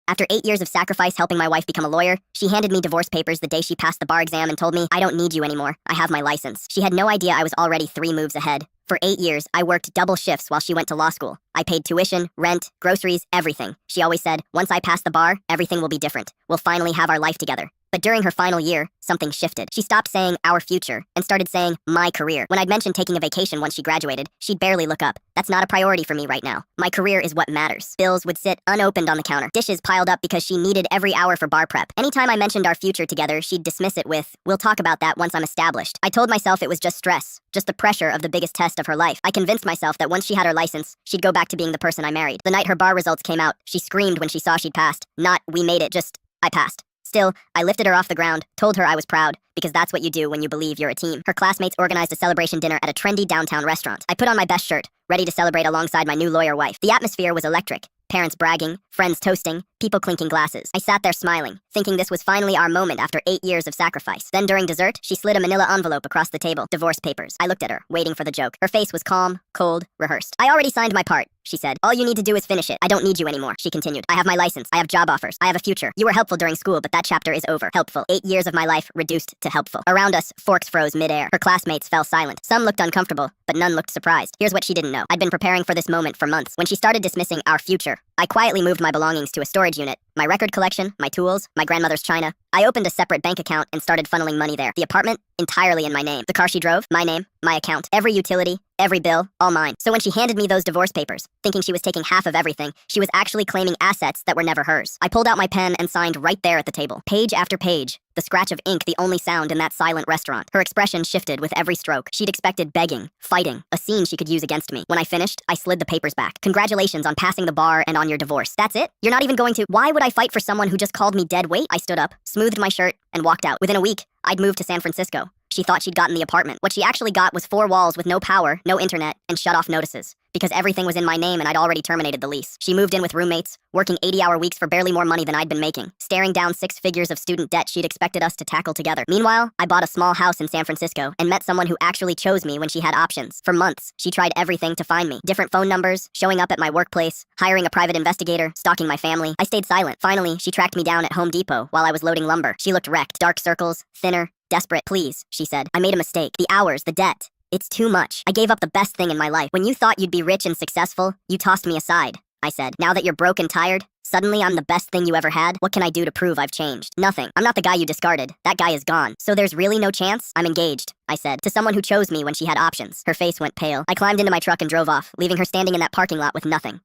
After 8 years of sacrifice helping my wife become a lawyer, she handed me divorce papers the day she passed the bar exam and told me, I don't need you anymore. I have my license. She had no idea I was already 3 moves ahead. For 8 years, I worked double shifts while she went to law school. I paid tuition, rent, groceries, everything. She always said, once I pass the bar, everything will be different. We'll finally have our life together. But during her final year, something shifted. She stopped saying our future and started saying my career. When I'd mentioned taking a vacation once she graduated, she'd barely look up. That's not a priority for me right now. My career is what matters. Bills would sit unopened on the counter. Dishes piled up because she needed every hour for bar prep. Anytime I mentioned our future together, she'd dismiss it with, we'll talk about that once I'm established. I told myself it was just stress, just the pressure of the biggest test of her life. I convinced myself that once she had her license, she'd go back to being the person I married. The night her bar results came out, she screamed when she saw she'd passed. Not, we made it, just, I passed. Still, I lifted her off the ground, told her I was proud, because that's what you do when you believe you're a team. Her classmates organized a celebration dinner at a trendy downtown restaurant. I put on my best shirt, ready to celebrate alongside my new lawyer wife. The atmosphere was electric. Parents bragging, friends toasting, people clinking glasses. I sat there smiling, thinking this was finally our moment after 8 years of sacrifice. Then during dessert, she slid a manila envelope across the table. Divorce papers. I looked at her, waiting for the joke. Her face was calm, cold, rehearsed. I already signed my part, she said. All you need to do is finish it. I don't need you anymore, she continued. I have my license. I have job offers. I have a future. You were helpful during school, but that chapter is over. Helpful. 8 years of my life reduced to helpful. Around us, forks froze midair. Her classmates fell silent. Some looked uncomfortable, but none looked surprised. Here's what she didn't know. I'd been preparing for this moment for months. When she started dismissing our future, I quietly moved my belongings to a storage unit. My record collection, my tools, my grandmother's china. I opened a separate bank account and started funneling money there. The apartment, entirely in my name. The car she drove, my name, my account. Every utility, every bill, all mine. So when she handed me those divorce papers, thinking she was taking half of everything, she was actually claiming assets that were never hers. I pulled out my pen and signed right there at the table. Page after page, the scratch of ink the only sound in that silent restaurant. Her expression shifted with every stroke. She'd expected begging, fighting, a scene she could use against me. When I finished, I slid the papers back. Congratulations on passing the bar and on your divorce. That's it? You're not even going to— Why would I fight for someone who just called me dead weight? I stood up, smoothed my shirt, and walked out. Within a week, I'd moved to San Francisco. She thought she'd gotten the apartment. What she actually got was 4 walls with no power, no internet, and shut-off notices. Because everything was in my name and I'd already terminated the lease. She moved in with roommates, working 80-hour weeks for barely more money than I'd been making, staring down 6 figures of student debt she'd expected us to tackle together. Meanwhile, I bought a small house in San Francisco and met someone who actually chose me when she had options. For months, she tried everything to find me. Different phone numbers, showing up at my workplace, hiring a private investigator, stalking my family. I stayed silent. Finally, she tracked me down at Home Depot while I was loading lumber. She looked wrecked, dark circles, thinner, desperate. Please, she said. I made a mistake. The hours, the debt. It's too much. I gave up the best thing in my life. When you thought you'd be rich and successful, you tossed me aside, I said. Now that you're broke and tired, suddenly I'm the best thing you ever had? What can I do to prove I've changed? Nothing. I'm not the guy you discarded. That guy is gone. So there's really no chance? I'm engaged, I said, to someone who chose me when she had options. Her face went pale. I climbed into my truck and drove off, leaving her standing in that parking lot with nothing.